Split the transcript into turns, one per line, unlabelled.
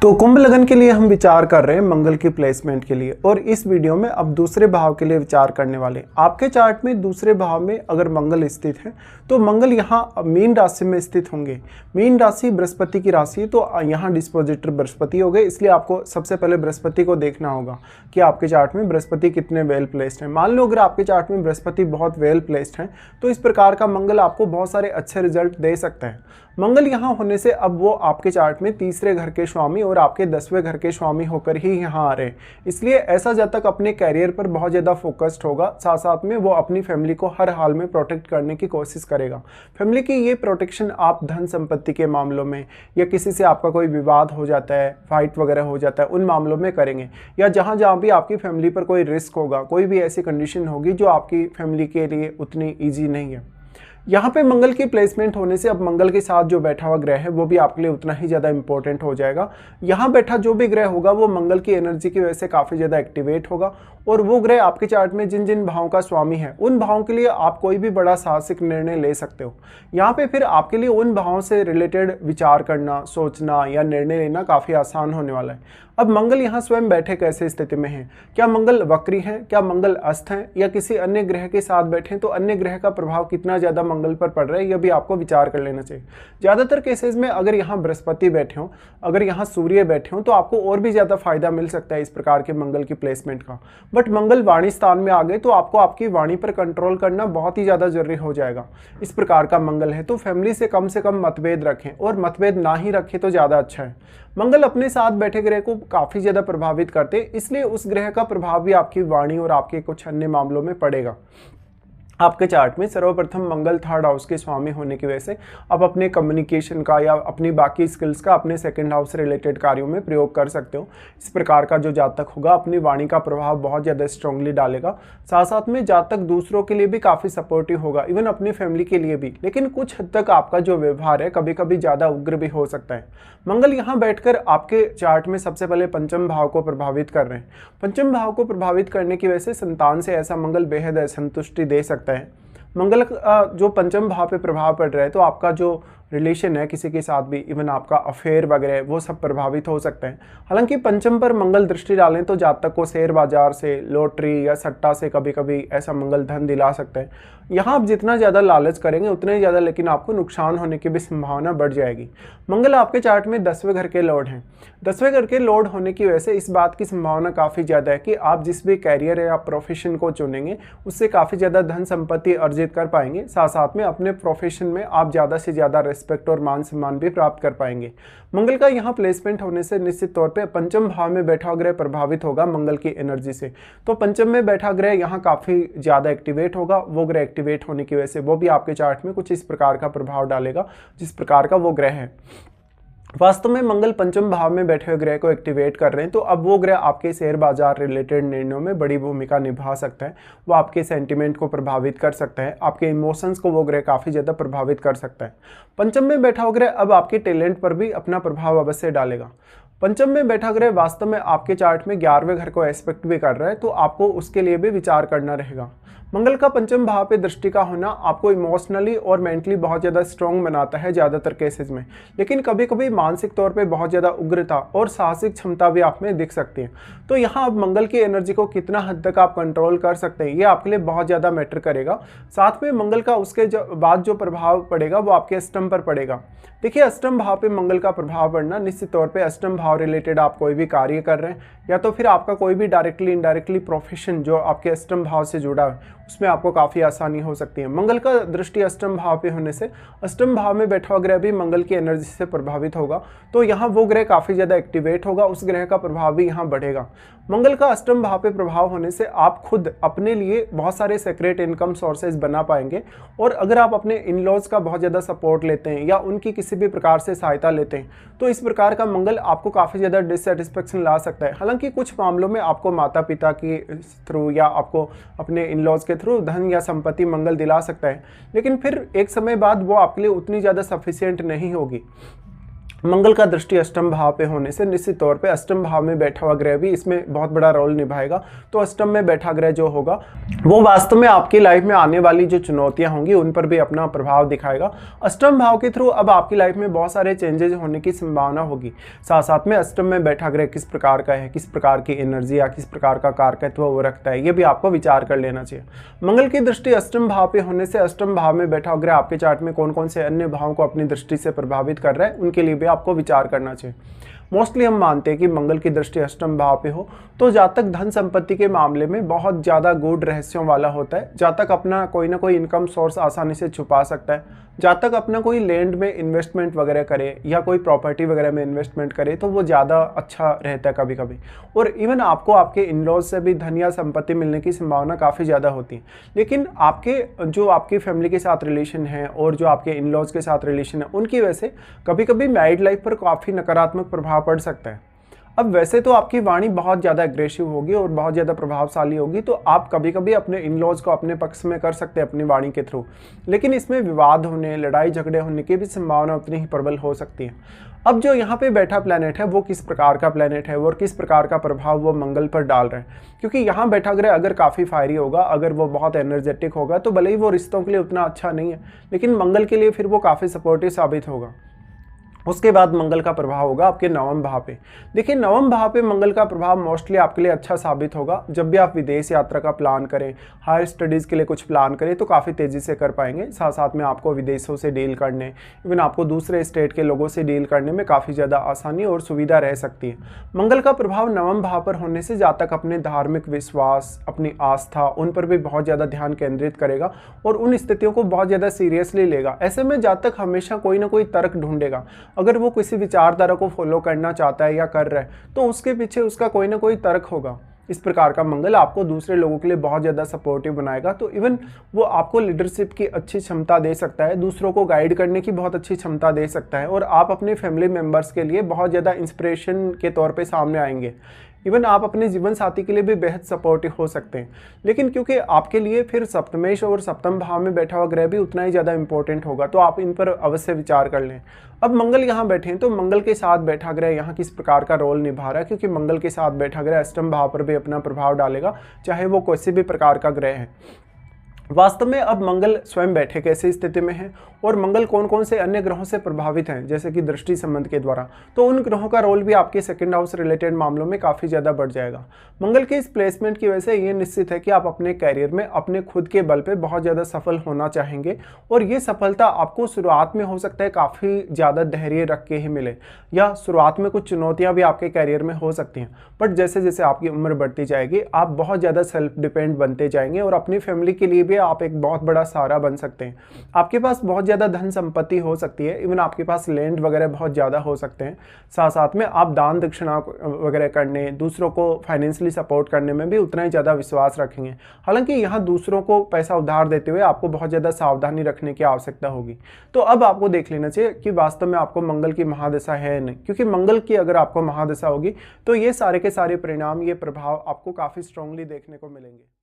तो कुंभ लगन के लिए हम विचार कर रहे हैं मंगल की प्लेसमेंट के लिए, और इस वीडियो में अब दूसरे भाव के लिए विचार करने वाले हैं। आपके चार्ट में दूसरे भाव में अगर मंगल स्थित है तो मंगल यहाँ मीन राशि में स्थित होंगे। मीन राशि बृहस्पति की राशि है, तो यहाँ डिस्पोजिटर बृहस्पति हो गए, इसलिए आपको सबसे पहले बृहस्पति को देखना होगा कि आपके चार्ट में बृहस्पति कितने वेल प्लेस्ड हैं। मान लो अगर आपके चार्ट में बृहस्पति बहुत वेल प्लेस्ड है तो इस प्रकार का मंगल आपको बहुत सारे अच्छे रिजल्ट दे सकता है। मंगल यहाँ होने से अब वो आपके चार्ट में तीसरे घर के स्वामी और आपके 10वें घर के स्वामी होकर ही यहाँ आ रहे हैं, इसलिए ऐसा जातक अपने कैरियर पर बहुत ज़्यादा फोकस्ड होगा। साथ साथ में वो अपनी फैमिली को हर हाल में प्रोटेक्ट करने की कोशिश करेगा। फैमिली की ये प्रोटेक्शन आप धन संपत्ति के मामलों में या किसी से आपका कोई विवाद हो जाता है, फाइट वगैरह हो जाता है, उन मामलों में करेंगे, या जहाँ जहाँ भी आपकी फैमिली पर कोई रिस्क होगा, कोई भी ऐसी कंडीशन होगी जो आपकी फैमिली के लिए उतनी ईजी नहीं है। यहाँ पे मंगल की प्लेसमेंट होने से अब मंगल के साथ जो बैठा हुआ ग्रह है वो भी आपके लिए उतना ही ज़्यादा इंपॉर्टेंट हो जाएगा। यहाँ बैठा जो भी ग्रह होगा वो मंगल की एनर्जी की वजह से काफ़ी ज़्यादा एक्टिवेट होगा, और वो ग्रह आपके चार्ट में जिन जिन भावों का स्वामी है उन भावों के लिए आप कोई भी बड़ा साहसिक निर्णय ले सकते हो। यहाँ पे फिर आपके लिए उन भावों से रिलेटेड विचार करना, सोचना या निर्णय लेना काफ़ी आसान होने वाला है। अब मंगल यहाँ स्वयं बैठे कैसे स्थिति में हैं? क्या मंगल वक्री हैं? क्या मंगल अस्त हैं? या किसी अन्य ग्रह के साथ बैठे तो अन्य ग्रह का प्रभाव कितना ज़्यादा मंगल पर पड़ रहा है, यह भी आपको विचार कर लेना चाहिए। ज़्यादातर केसेस में अगर यहाँ बृहस्पति बैठे हों, अगर यहाँ सूर्य बैठे हों तो आपको और भी ज़्यादा फायदा मिल सकता है इस प्रकार के मंगल की प्लेसमेंट का। बट मंगल वाणी स्थान में आ गए तो आपको आपकी वाणी पर कंट्रोल करना बहुत ही ज़्यादा जरूरी हो जाएगा। इस प्रकार का मंगल है तो फैमिली से कम मतभेद रखें, और मतभेद ना ही रखें तो ज़्यादा अच्छा है। मंगल अपने साथ बैठे ग्रह को काफ़ी ज़्यादा प्रभावित करते हैं, इसलिए उस ग्रह का प्रभाव भी आपकी वाणी और आपके कुछ अन्य मामलों में पड़ेगा। आपके चार्ट में सर्वप्रथम मंगल थर्ड हाउस के स्वामी होने की वजह से आप अपने कम्युनिकेशन का या अपनी बाकी स्किल्स का अपने सेकंड हाउस से रिलेटेड कार्यों में प्रयोग कर सकते हो। इस प्रकार का जो जातक होगा अपनी वाणी का प्रभाव बहुत ज़्यादा स्ट्रांगली डालेगा। साथ साथ में जातक दूसरों के लिए भी काफ़ी सपोर्टिव होगा, इवन अपनी फैमिली के लिए भी। लेकिन कुछ हद तक आपका जो व्यवहार है कभी कभी ज़्यादा उग्र भी हो सकता है। मंगल यहाँ बैठकर आपके चार्ट में सबसे पहले पंचम भाव को प्रभावित कर रहे हैं। पंचम भाव को प्रभावित करने की वजह से संतान से ऐसा मंगल बेहद असंतुष्टि दे सकता है। मंगल जो पंचम भाव पे प्रभाव पड़ रहा है तो आपका जो रिलेशन है किसी के साथ भी, इवन आपका अफेयर वगैरह, वो सब प्रभावित हो सकते हैं। हालांकि पंचम पर मंगल दृष्टि डालें तो जातक को शेयर बाजार से, लॉटरी या सट्टा से कभी कभी ऐसा मंगल धन दिला सकते हैं। यहाँ आप जितना ज़्यादा लालच करेंगे उतने ही ज़्यादा लेकिन आपको नुकसान होने की भी संभावना बढ़ जाएगी। मंगल आपके चार्ट में 10वें घर के लॉर्ड हैं। 10वें घर के लॉर्ड होने की वजह से इस बात की संभावना काफ़ी ज़्यादा है कि आप जिस भी कैरियर या प्रोफेशन को चुनेंगे उससे काफ़ी ज़्यादा धन संपत्ति अर्जित कर पाएंगे। साथ साथ में अपने प्रोफेशन में आप ज़्यादा से ज़्यादा रिस्पेक्ट और मान सम्मान भी प्राप्त कर पाएंगे। मंगल का यहाँ प्लेसमेंट होने से निश्चित तौर पे पंचम भाव में बैठा ग्रह प्रभावित होगा मंगल की एनर्जी से। तो पंचम में बैठा ग्रह यहाँ काफ़ी ज़्यादा एक्टिवेट होगा। वो ग्रह एक्टिवेट होने की वजह से वो भी आपके चार्ट में कुछ इस प्रकार का प्रभाव डालेगा जिस प्रकार का वो ग्रह है। वास्तव में मंगल पंचम भाव में बैठे हुए ग्रह को एक्टिवेट कर रहे हैं, तो अब वो ग्रह आपके शेयर बाजार रिलेटेड निर्णयों में बड़ी भूमिका निभा सकता है। वो आपके सेंटिमेंट को प्रभावित कर सकता है, आपके इमोशंस को वो ग्रह काफ़ी ज़्यादा प्रभावित कर सकता है। पंचम में बैठा हुआ ग्रह अब आपके टैलेंट पर भी अपना प्रभाव अवश्य डालेगा। पंचम में बैठा ग्रह वास्तव में आपके चार्ट में 11वें घर को एस्पेक्ट भी कर रहा है, तो आपको उसके लिए भी विचार करना रहेगा। मंगल का पंचम भाव पे दृष्टि का होना आपको इमोशनली और मेंटली बहुत ज़्यादा स्ट्रॉन्ग बनाता है ज़्यादातर केसेस में, लेकिन कभी कभी मानसिक तौर पे बहुत ज़्यादा उग्रता और साहसिक क्षमता भी आप में दिख सकती है। तो यहाँ अब मंगल की एनर्जी को कितना हद तक आप कंट्रोल कर सकते हैं ये आपके लिए बहुत ज़्यादा मैटर करेगा। साथ में मंगल का उसके बाद जो प्रभाव पड़ेगा वो आपके अष्टम पर पड़ेगा। देखिए, अष्टम भाव पे मंगल का प्रभाव पड़ना निश्चित तौर पे अष्टम भाव रिलेटेड आप कोई भी कार्य कर रहे हैं या तो फिर आपका कोई भी डायरेक्टली इनडायरेक्टली प्रोफेशन जो आपके अष्टम भाव से जुड़ा है उसमें आपको काफ़ी आसानी हो सकती है। मंगल का दृष्टि अष्टम भाव पे होने से अष्टम भाव में बैठा हुआ ग्रह भी मंगल की एनर्जी से प्रभावित होगा, तो यहाँ वो ग्रह काफ़ी ज़्यादा एक्टिवेट होगा, उस ग्रह का प्रभाव भी यहाँ बढ़ेगा। मंगल का अष्टम भाव पे प्रभाव होने से आप खुद अपने लिए बहुत सारे सीक्रेट इनकम सोर्सेज बना पाएंगे, और अगर आप अपने इन लॉज का बहुत ज़्यादा सपोर्ट लेते हैं या उनकी किसी भी प्रकार से सहायता लेते हैं तो इस प्रकार का मंगल आपको काफ़ी ज़्यादा डिससेटिस्फेक्शन ला सकता है। हालांकि कुछ मामलों में आपको माता पिता के थ्रू या आपको अपने इन लॉज के थ्रू धन या संपत्ति मंगल दिला सकता है, लेकिन फिर एक समय बाद वो आपके लिए उतनी ज़्यादा सफिशिएंट नहीं होगी। मंगल का दृष्टि अष्टम भाव पे होने से निश्चित तौर पे अष्टम भाव में बैठा हुआ ग्रह भी इसमें बहुत बड़ा रोल निभाएगा। तो अष्टम में बैठा ग्रह जो होगा वो वास्तव में आपकी लाइफ में आने वाली जो चुनौतियां होंगी उन पर भी अपना प्रभाव दिखाएगा। अष्टम भाव के थ्रू अब आपकी लाइफ में बहुत सारे चेंजेस होने की संभावना होगी। साथ साथ में अष्टम में बैठा ग्रह किस प्रकार का है, किस प्रकार की एनर्जी या किस प्रकार का कारकत्व वो रखता है, ये भी आपको विचार कर लेना चाहिए। मंगल की दृष्टि अष्टम भाव पे होने से अष्टम भाव में बैठा ग्रह आपके चार्ट में कौन कौन से अन्य भावों को अपनी दृष्टि से प्रभावित कर रहा है उनके लिए भी आपको विचार करना चाहिए। मोस्टली हम मानते हैं कि मंगल की दृष्टि अष्टम भाव पे हो तो जातक धन संपत्ति के मामले में बहुत ज़्यादा गूढ़ रहस्यों वाला होता है। जातक अपना कोई ना कोई इनकम सोर्स आसानी से छुपा सकता है। जातक अपना कोई लैंड में इन्वेस्टमेंट वगैरह करे या कोई प्रॉपर्टी वगैरह में इन्वेस्टमेंट करे तो वो ज़्यादा अच्छा रहता है कभी कभी। और इवन आपको आपके इन-लॉज से भी धन या संपत्ति मिलने की संभावना काफ़ी ज़्यादा होती है। लेकिन आपकी फैमिली के साथ रिलेशन है और जो आपके इन-लॉज के साथ रिलेशन है उनकी वजह से कभी कभी मैरिड लाइफ पर काफ़ी नकारात्मक प्रभाव पड़ सकता है। अब वैसे तो आपकी वाणी बहुत ज़्यादा एग्रेसिव होगी और बहुत ज़्यादा प्रभावशाली होगी, तो आप कभी कभी अपने इन-लॉज को अपने पक्ष में कर सकते हैं अपनी वाणी के थ्रू। लेकिन इसमें विवाद होने, लड़ाई झगड़े होने की भी संभावना उतनी ही प्रबल हो सकती है। अब जो यहाँ पे बैठा प्लैनेट है वो किस प्रकार का प्लैनेट है और किस प्रकार का प्रभाव वो मंगल पर डाल रहे हैं, क्योंकि यहाँ बैठा ग्रह अगर काफ़ी फायरी होगा, अगर वो बहुत एनर्जेटिक होगा तो भले ही वो रिश्तों के लिए उतना अच्छा नहीं है, लेकिन मंगल के लिए फिर वो काफ़ी सपोर्टिव साबित होगा। उसके बाद मंगल का प्रभाव होगा आपके नवम भाव पे। देखिए नवम भाव पे मंगल का प्रभाव मोस्टली आपके लिए अच्छा साबित होगा। जब भी आप विदेश यात्रा का प्लान करें, हायर स्टडीज़ के लिए कुछ प्लान करें तो काफ़ी तेज़ी से कर पाएंगे। साथ साथ में आपको विदेशों से डील करने, इवन आपको दूसरे स्टेट के लोगों से डील करने में काफ़ी ज़्यादा आसानी और सुविधा रह सकती है। मंगल का प्रभाव नवम भाव पर होने से जातक अपने धार्मिक विश्वास, अपनी आस्था, उन पर भी बहुत ज़्यादा ध्यान केंद्रित करेगा और उन स्थितियों को बहुत ज़्यादा सीरियसली लेगा। ऐसे में जातक हमेशा कोई ना कोई तर्क ढूंढेगा। अगर वो किसी विचारधारा को फॉलो करना चाहता है या कर रहा है तो उसके पीछे उसका कोई ना कोई तर्क होगा। इस प्रकार का मंगल आपको दूसरे लोगों के लिए बहुत ज़्यादा सपोर्टिव बनाएगा। तो इवन वो आपको लीडरशिप की अच्छी क्षमता दे सकता है, दूसरों को गाइड करने की बहुत अच्छी क्षमता दे सकता है और आप अपने फैमिली मेम्बर्स के लिए बहुत ज़्यादा इंस्पिरेशन के तौर पे सामने आएंगे। इवन आप अपने जीवन साथी के लिए भी बेहद सपोर्टिव हो सकते हैं। लेकिन क्योंकि आपके लिए फिर सप्तमेश और सप्तम भाव में बैठा हुआ ग्रह भी उतना ही ज़्यादा इंपॉर्टेंट होगा, तो आप इन पर अवश्य विचार कर लें। अब मंगल यहाँ बैठे हैं तो मंगल के साथ बैठा ग्रह यहाँ किस प्रकार का रोल निभा रहा है, क्योंकि मंगल के साथ बैठा ग्रह अष्टम भाव पर भी अपना प्रभाव डालेगा, चाहे वो किसी भी प्रकार का ग्रह है। वास्तव में अब मंगल स्वयं बैठे कैसी स्थिति में है और मंगल कौन कौन से अन्य ग्रहों से प्रभावित हैं, जैसे कि दृष्टि संबंध के द्वारा, तो उन ग्रहों का रोल भी आपके सेकंड हाउस रिलेटेड मामलों में काफ़ी ज़्यादा बढ़ जाएगा। मंगल के इस प्लेसमेंट की वजह से ये निश्चित है कि आप अपने कैरियर में अपने खुद के बल पे बहुत ज़्यादा सफल होना चाहेंगे और ये सफलता आपको शुरुआत में हो सकता है काफ़ी ज़्यादा धैर्य रख के ही मिले, या शुरुआत में कुछ चुनौतियाँ भी आपके कैरियर में हो सकती हैं, बट जैसे जैसे आपकी उम्र बढ़ती जाएगी आप बहुत ज़्यादा सेल्फ डिपेंड बनते जाएंगे और अपनी फैमिली के लिए भी आप एक बहुत बड़ा सहारा बन सकते हैं। आपके पास बहुत ज़्यादा धन संपत्ति हो सकती है, इवन आपके पास लैंड वगैरह बहुत ज़्यादा हो सकते हैं। साथ साथ में आप दान दक्षिणा वगैरह करने, दूसरों को फाइनेंशियली सपोर्ट करने में भी उतना ही ज़्यादा विश्वास रखेंगे। हालांकि यहाँ दूसरों को पैसा उधार देते हुए आपको बहुत ज़्यादा सावधानी रखने की आवश्यकता होगी। तो अब आपको देख लेना चाहिए कि वास्तव में आपको मंगल की महादशा है नहीं, क्योंकि मंगल की अगर आपको महादशा होगी तो ये सारे के सारे परिणाम, ये प्रभाव आपको काफ़ी स्ट्रांगली देखने को मिलेंगे।